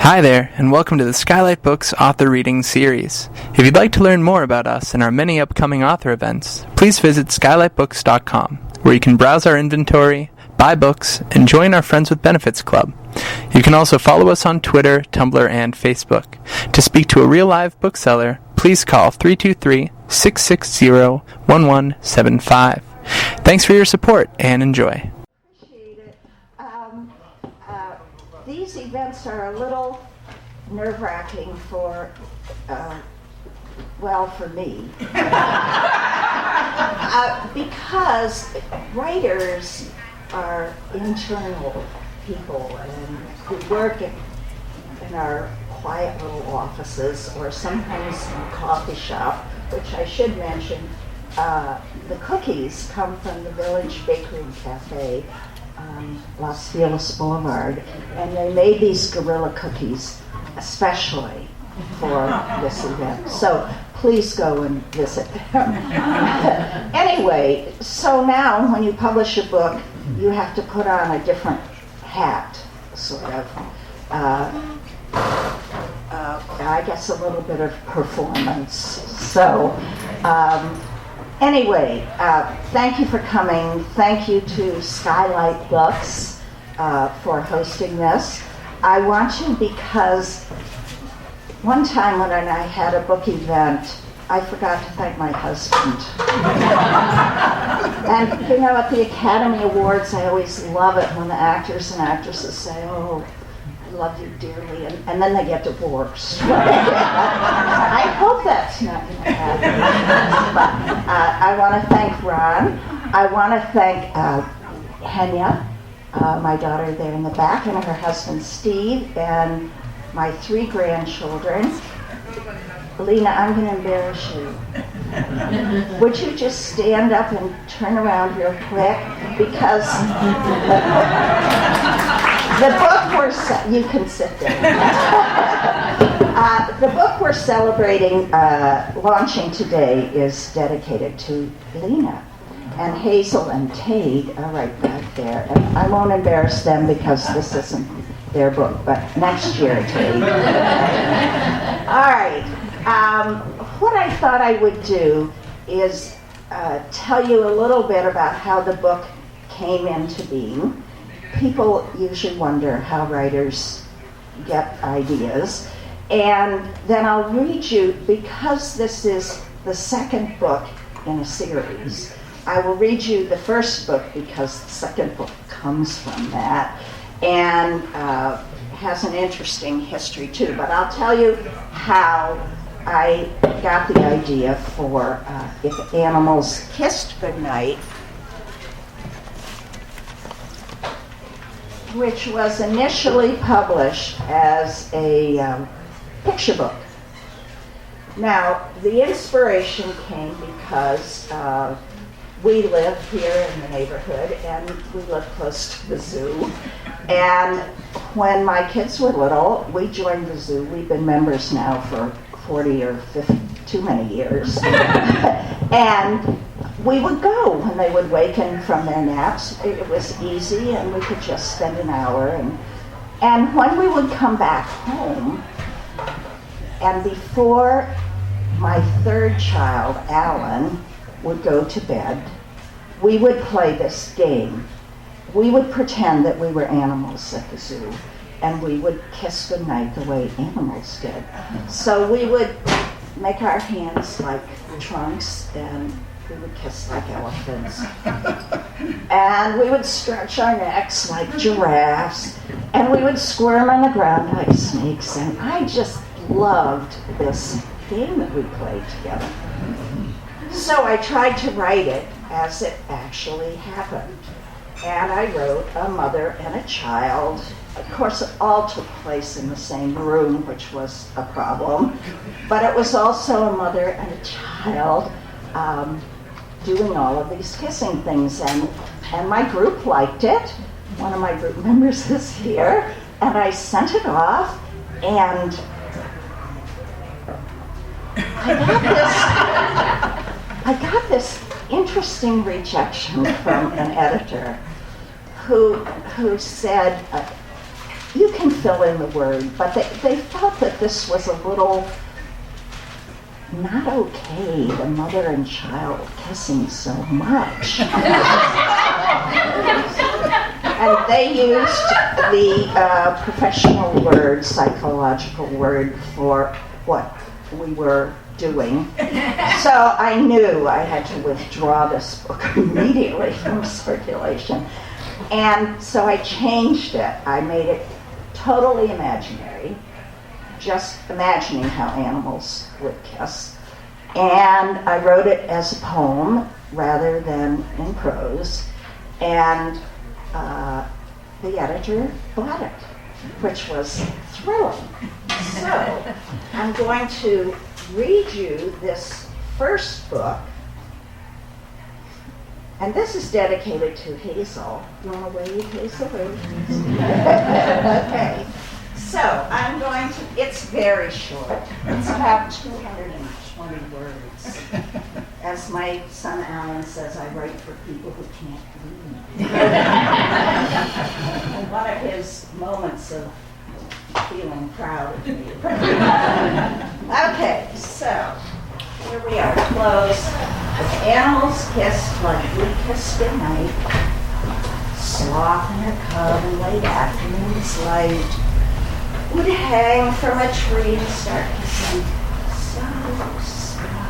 Hi there, and welcome to the Skylight Books Author Reading Series. If you'd like to learn more about us and our many upcoming author events, please visit skylightbooks.com, where you can browse our inventory, buy books, and join our Friends with Benefits Club. You can also follow us on Twitter, Tumblr, and Facebook. To speak to a real-live bookseller, please call 323-660-1175. Thanks for your support, and enjoy. These events are a little nerve-wracking for me. Because writers are internal people and who work in our quiet little offices or sometimes in a coffee shop, which I should mention, the cookies come from the Village Bakery and Cafe on Las Feliz Boulevard, and they made these gorilla cookies especially for this event. So please go and visit them. Anyway, so now when you publish a book, you have to put on a different hat, sort of. I guess a little bit of performance. So, anyway, thank you for coming. Thank you to Skylight Books for hosting this. I want to because one time when I had a book event, I forgot to thank my husband. And you know, at the Academy Awards, I always love it when the actors and actresses say, "Oh, I love you dearly," and then they get divorced. I hope that's not going to happen. But I want to thank Ron. I want to thank Henya, my daughter there in the back, and her husband Steve, and my 3 grandchildren. Lena, I'm going to embarrass you. Would you just stand up and turn around real quick? Because the book you can sit there. The book we're celebrating, launching today, is dedicated to Lena. And Hazel and Tate are right back there. And I won't embarrass them because this isn't their book, but next year, Tate. All right. What I thought I would do is tell you a little bit about how the book came into being. People usually wonder how writers get ideas. And then I'll read you, because this is the second book in a series, I will read you the first book because the second book comes from that and has an interesting history too. But I'll tell you how I got the idea for If Animals Kissed Goodnight, which was initially published as a picture book. Now, the inspiration came because we live here in the neighborhood and we live close to the zoo. And when my kids were little, we joined the zoo. We've been members now for 40 or 50, too many years. And we would go when they would waken from their naps. It was easy and we could just spend an hour. And when we would come back home, and before my 3rd child, Alan, would go to bed, we would play this game. We would pretend that we were animals at the zoo, and we would kiss goodnight the way animals did. So we would make our hands like trunks, and we would kiss like elephants. And we would stretch our necks like giraffes, and we would squirm on the ground like snakes, and I just loved this game that we played together. So I tried to write it as it actually happened. And I wrote a mother and a child. Of course, it all took place in the same room, which was a problem. But it was also a mother and a child doing all of these kissing things. And my group liked it. One of my group members is here. And I sent it off. And I got this interesting rejection from an editor who said, you can fill in the word, but they felt that this was a little not okay, the mother and child kissing so much. And they used the professional word, psychological word for what we were doing. So I knew I had to withdraw this book immediately from circulation. And so I changed it. I made it totally imaginary, just imagining how animals would kiss. And I wrote it as a poem rather than in prose. And the editor bought it, which was thrilling. So I'm going to read you this first book. And this is dedicated to Hazel. You want to wave, Hazel? Okay. So I'm going to, it's very short. It's about 220 words. As my son Alan says, I write for people who can't read. And one of his moments of feeling proud of me. Okay, so here we are, close. If animals kissed like we kissed goodnight, sloth and her cub in late afternoon's light would hang from a tree and start kissing so slow.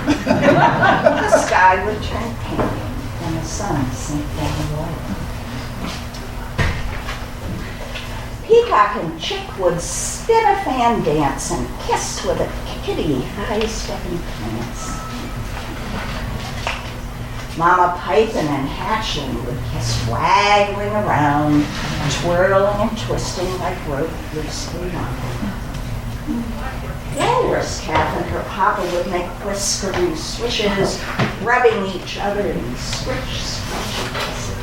The sky would turn pink and the sun sink down low. Peacock and chick would spin a fan dance and kiss with a kitty high-stepping prance. Mama python and hatchling would kiss waggling around, twirling and twisting like rope loosely wound. Walrus calf and her papa would make whiskering swishes, rubbing each other in swish, swish kisses.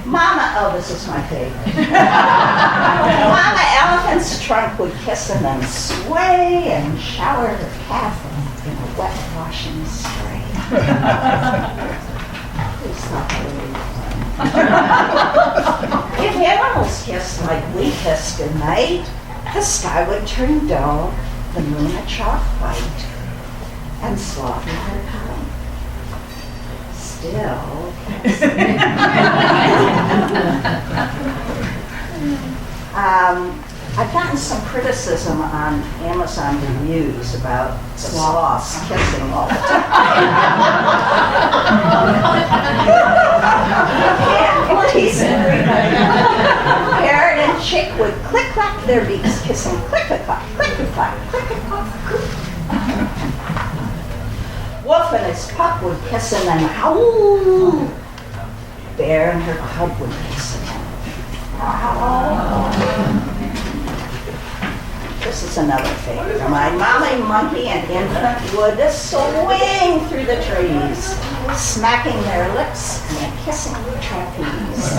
Mama, oh, this is my favorite. Mama elephant's trunk would kiss and then sway and shower her calf in a wet washing spray. Please stop it. If animals kissed like we kissed goodnight, the sky would turn dull, the moon a chalk white, and sloth in her cub still. I've gotten some criticism on Amazon reviews about sloths kissing all the time. Parrot and chick would click-clack their beaks, kissing click-a-clack, click-a-clack, click-a-clack. Wolf and his pup would kiss and then howl. Bear and her cub would kiss and then howl. This is another favorite of mine. Mommy monkey and infant would swing through the trees, smacking their lips and kissing the trapeze.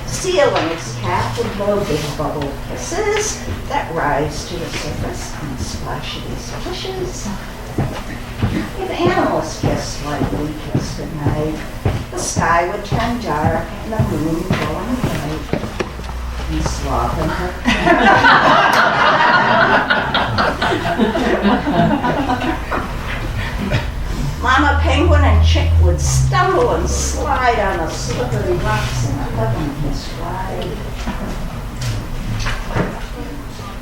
Seal and his cat would blow big bubble kisses that rise to the surface and splash these fishes. If animals kissed like we kissed at night, the sky would turn dark and the moon glowing bright. And sloth in her Mama penguin and chick would stumble and slide on the slippery rocks in a heaven's ride.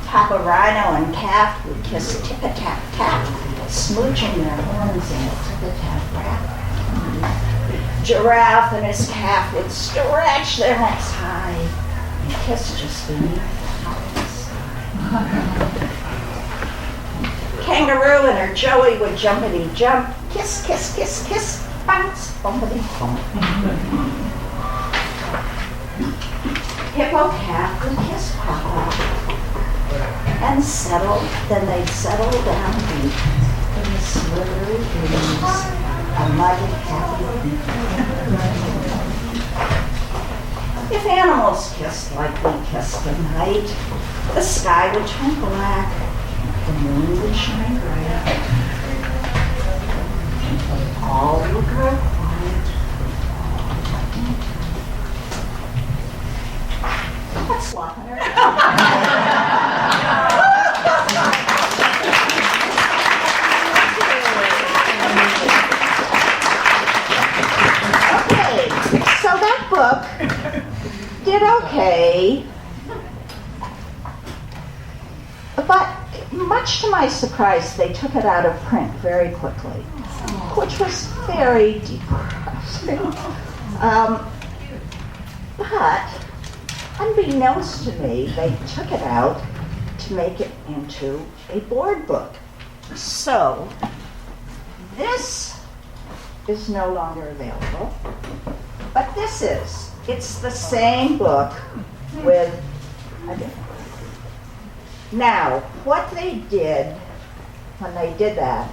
Papa rhino and calf would kiss tip-a-tap-tap, smooching their horns in a tip-a-tap rap. Giraffe and his calf would stretch their necks high and kiss just beneath the mountain's side. Kangaroo and her joey would jumpity jump, kiss, kiss, kiss, kiss, bounce, bumpity bump. Hippo calf would kiss Papa and settle, then they'd settle down deep in the slithery breeze, a mighty happy beat. If animals kissed like we kissed goodnight, the sky would turn black, the moon would shine bright. All would grow quiet, book did okay, but much to my surprise, they took it out of print very quickly, which was very depressing. But unbeknownst to me, they took it out to make it into a board book. So this is no longer available, but this is. It's the same book with a different. Now, what they did when they did that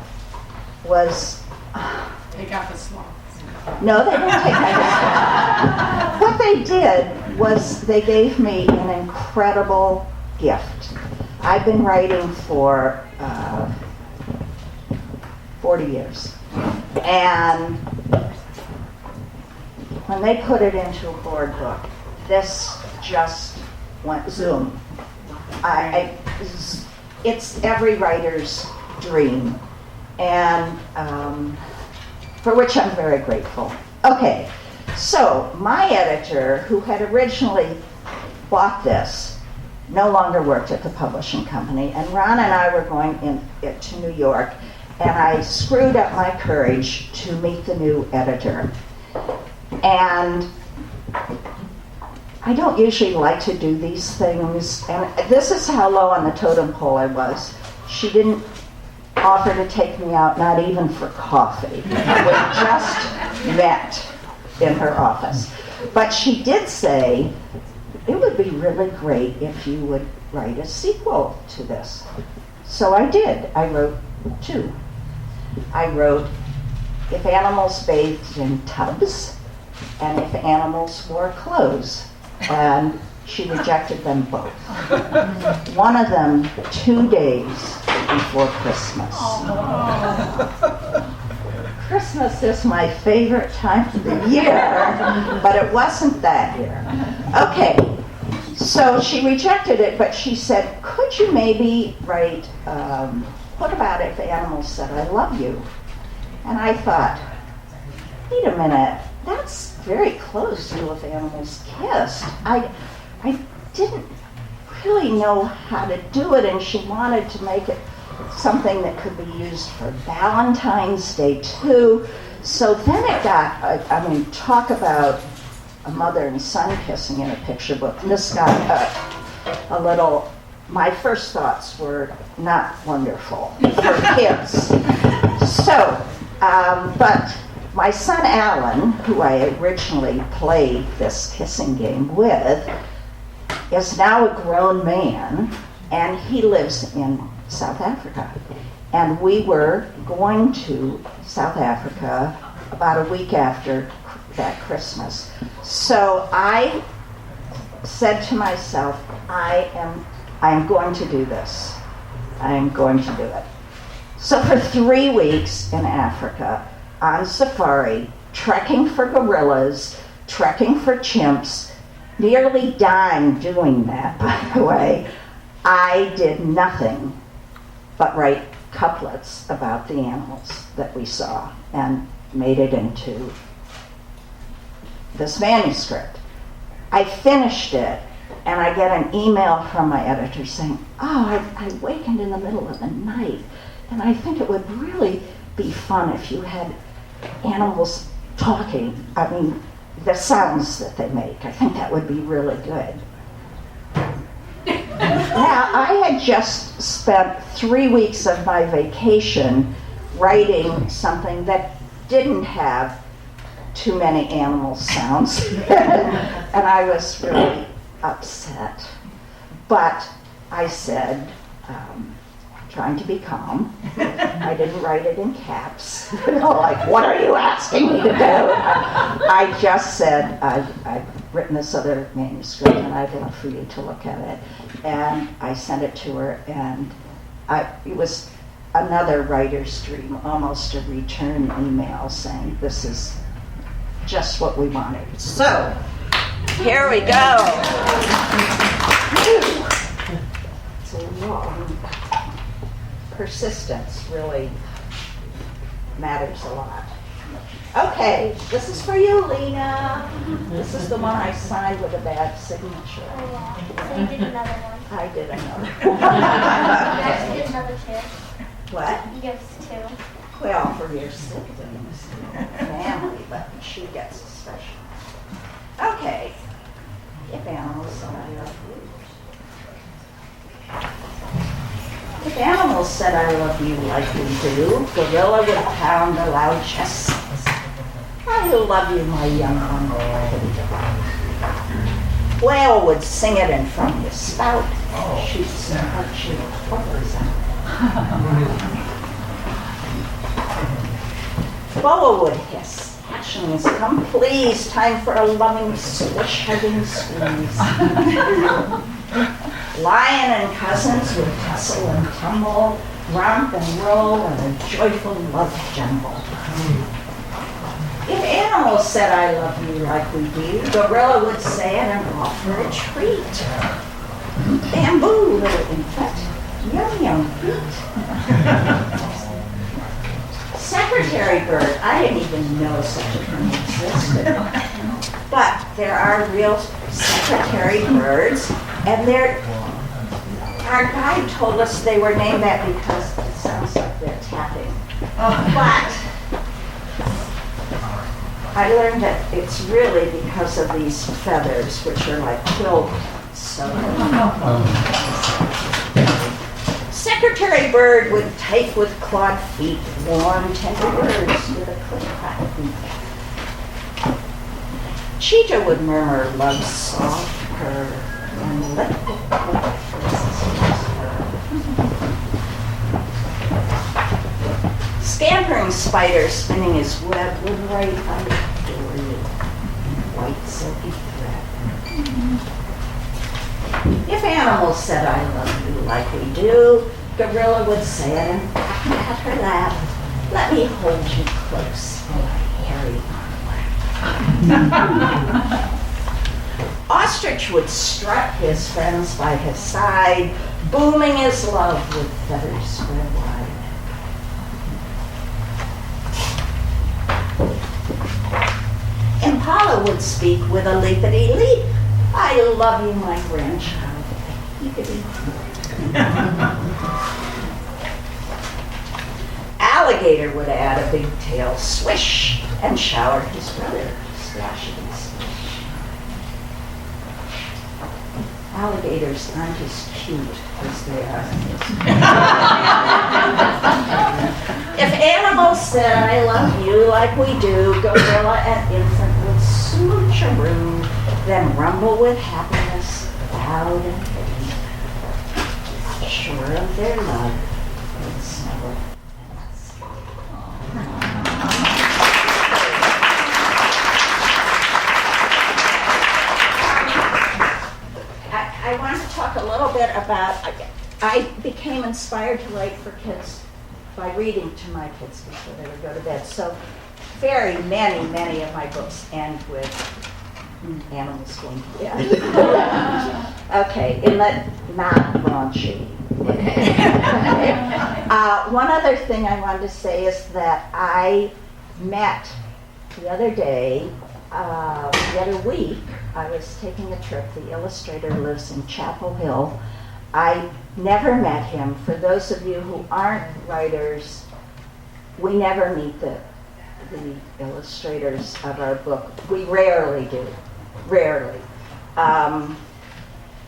was... Take out the slots. No, they didn't take that. What they did was they gave me an incredible gift. I've been writing for 40 years. And when they put it into a board book, this just went zoom. It's every writer's dream, and for which I'm very grateful. Okay, so my editor, who had originally bought this, no longer worked at the publishing company, and Ron and I were going to New York, and I screwed up my courage to meet the new editor. And I don't usually like to do these things, and this is how low on the totem pole I was. She didn't offer to take me out, not even for coffee. We just met in her office. But she did say, it would be really great if you would write a sequel to this. So I did. I wrote 2. I wrote If Animals Bathed in Tubs and If Animals Wore Clothes. And she rejected them both. One of them 2 days before Christmas. Christmas is my favorite time of the year, but it wasn't that year. Okay, so she rejected it, but she said, could you maybe write, what about If Animals Said I Love You? And I thought, wait a minute, that's very close to If Animals Kissed. I didn't really know how to do it, and she wanted to make it something that could be used for Valentine's Day too. So then it got, talk about a mother and son kissing in a picture book. This got a little, my first thoughts were not wonderful for kids. So, but my son Alan, who I originally played this kissing game with, is now a grown man, and he lives in South Africa. And we were going to South Africa about a week after that Christmas. So I said to myself, I am going to do this. I am going to do it. So for 3 weeks in Africa, on safari, trekking for gorillas, trekking for chimps, nearly dying doing that, by the way, I did nothing but write couplets about the animals that we saw and made it into this manuscript. I finished it, and I get an email from my editor saying, I wakened in the middle of the night, and I think it would really be fun if you had animals talking. I mean, the sounds that they make. I think that would be really good. Now, I had just spent 3 weeks of my vacation writing something that didn't have too many animal sounds, and I was really upset. But I said, trying to be calm, I didn't write it in caps, like, what are you asking me to do? I just said, I've written this other manuscript, and I'd love for you to look at it. And I sent it to her, and it was another writer's dream, almost a return email saying, this is just what we wanted. So, here we go. It's a long, persistence really matters a lot. Okay, this is for you, Lena. This This is the one I signed with a bad signature. Oh, yeah. So you did another one. I did another. You guys did another two. What? You guys two. Well, for your siblings, family, but she gets a special. Okay. If animals said I love you. If animals said I love you like we do, gorilla would pound a loud chest. I love you, my young one. Whale would sing it in from his spout. She'd snort your flippers out. Boa would hiss. Hatchlings, come please. Time for a loving swish, hugging squeeze. Lion and cousins would tussle and tumble, romp and roll in a joyful love jumble. If animals said I love you like we do, gorilla would say it and offer a treat. Bamboo, little infant, yum yum feet. Secretary bird, I didn't even know such a thing existed. But there are real secretary birds, and our guide told us they were named that because it sounds like they're tapping. But I learned that it's really because of these feathers, which are like quill. So secretary bird would take with clawed feet, warm, tender words with a click-clack beat. Cheetah would murmur love's soft purr and lick Scampering spider spinning his web would write I adore you, white silky thread. If animals said I love you like we do, gorilla would say it and pat her lap. Let me hold you close in my hairy arm. Ostrich would strut his friends by his side, booming his love with feathers spread wide. Impala would speak with a leapity-leap. I love you, my grandchild. Alligator would add a big tail swish and shower his brother, splashing swish. Alligators aren't as cute as they are. If animals said I love you like we do, gorilla and infant would smoocheroo, then rumble with happiness, loud and deep. Sure of their love, would snuggle and sleep. I want to talk a little bit about, I became inspired to write for kids by reading to my kids before they would go to bed. So many of my books end with animals going to bed. Okay, not raunchy. One other thing I wanted to say is that I met the other day, the other week, I was taking a trip. The illustrator lives in Chapel Hill. I never met him. For those of you who aren't writers, we never meet the illustrators of our book. We rarely do. Rarely.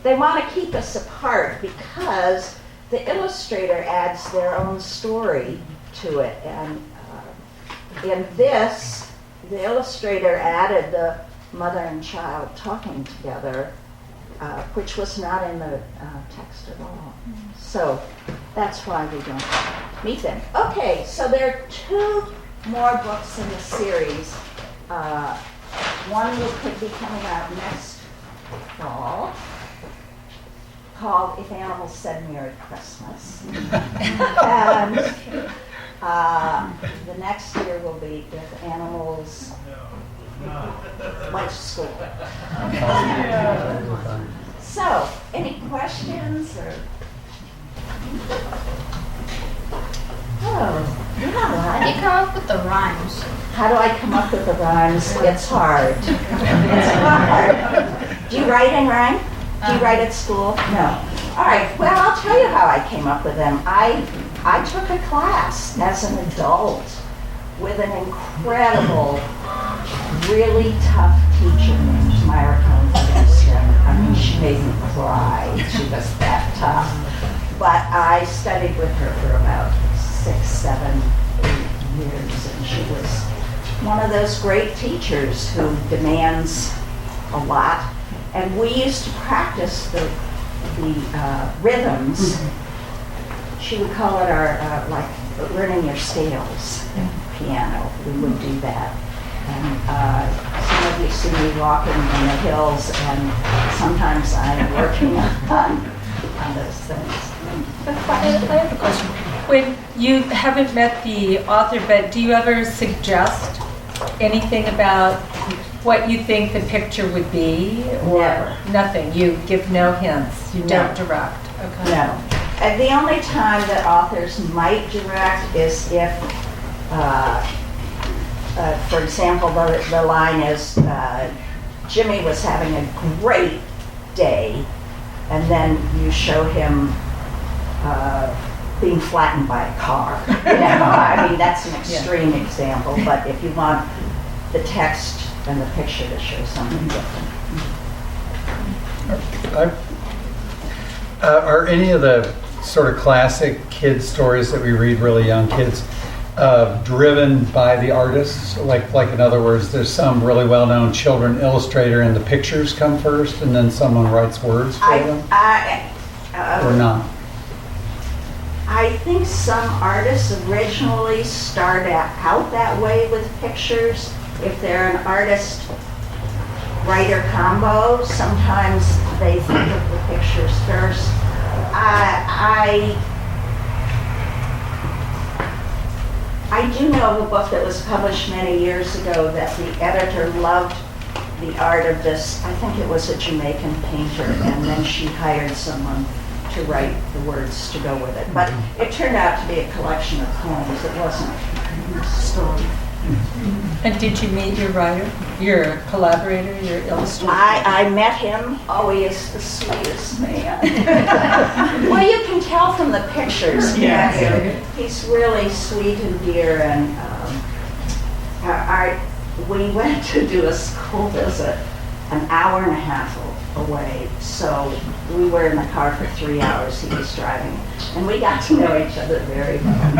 They want to keep us apart because the illustrator adds their own story to it. And in this, the illustrator added the mother and child talking together, which was not in the text at all. So that's why we don't meet them. Okay, so there are two more books in the series. One could be coming out next fall, called If Animals Said Merry Christmas. And the next year will be If Animals Went to School. So, any questions or? Oh, How do you yeah. come up with the rhymes? How do I come up with the rhymes? It's hard. It's hard. Do you write in rhyme? Do you write at school? No. All right, well, I'll tell you how I came up with them. I took a class as an adult with an incredible, really tough teacher named Myra Cohn-Winston. I mean, she made me cry. She was that tough. But I studied with her for about 6, 7, 8 years, and she was one of those great teachers who demands a lot. And we used to practice the rhythms. She would call it our, like, learning your scales in piano. We would do that. And some of you see me walking in the hills, and sometimes I'm working on those things. I have a question. When you haven't met the author, but do you ever suggest anything about what you think the picture would be? Or Never. Nothing? You give no hints? You No. don't direct? Okay. No. And the only time that authors might direct is if, for example, the line is, Jimmy was having a great day, and then you show him being flattened by a car. You know, I mean, that's an extreme example, but if you want the text and the picture to show something different. Are any of the sort of classic kid stories that we read, really young kids, driven by the artists? Like in other words, there's some really well-known children illustrator and the pictures come first and then someone writes words for them? Or not? I think some artists originally start out that way with pictures. If they're an artist-writer combo, sometimes they think of the pictures first. I do know of a book that was published many years ago that the editor loved the art of this, I think it was a Jamaican painter, and then she hired someone to write the words to go with it. But it turned out to be a collection of poems. It wasn't a story. And did you meet your writer, your collaborator, your illustrator? I met him. Oh, he is the sweetest man. Well, you can tell from the pictures. Yes. He's really sweet and dear. And we went to do a school visit an hour and a half away. So we were in the car for 3 hours. He was driving. And we got to know each other very well.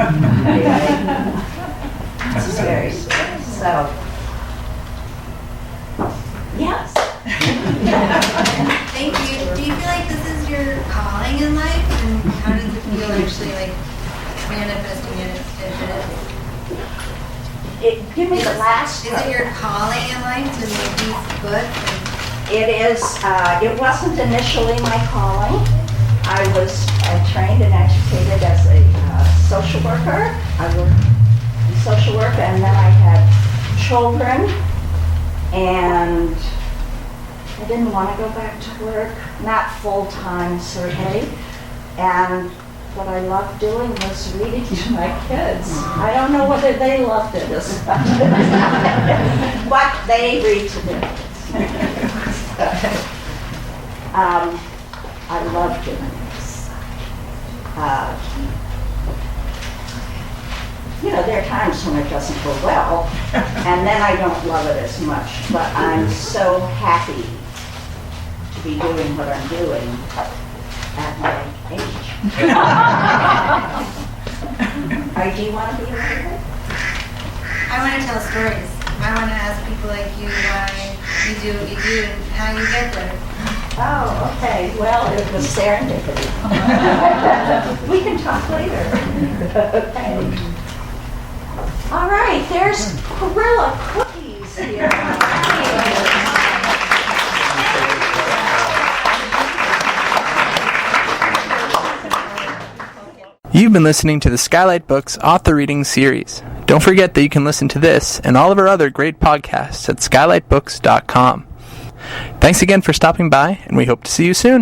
It's very sweet. So, yes. Thank you. Do you feel like this is your calling in life? And how does it feel actually like manifesting it? Give me the last Is part. it your calling in life to make these books? It is. It wasn't initially my calling. I was trained and educated as a social worker. I worked in social work, and then I had children, and I didn't want to go back to work, not full-time certainly, and what I loved doing was reading to my kids. I don't know whether they loved it as much, but they read to their kids. I love doing this. There are times when it doesn't go well, and then I don't love it as much, but I'm so happy to be doing what I'm doing at my age. Do you want to be a writer? I want to tell stories. I want to ask people like you why you do what you do and how you get there. Oh, okay. Well, it was serendipity. We can talk later. Okay. All right, there's Gorilla Cookies here. You've been listening to the Skylight Books Author Reading Series. Don't forget that you can listen to this and all of our other great podcasts at skylightbooks.com. Thanks again for stopping by, and we hope to see you soon.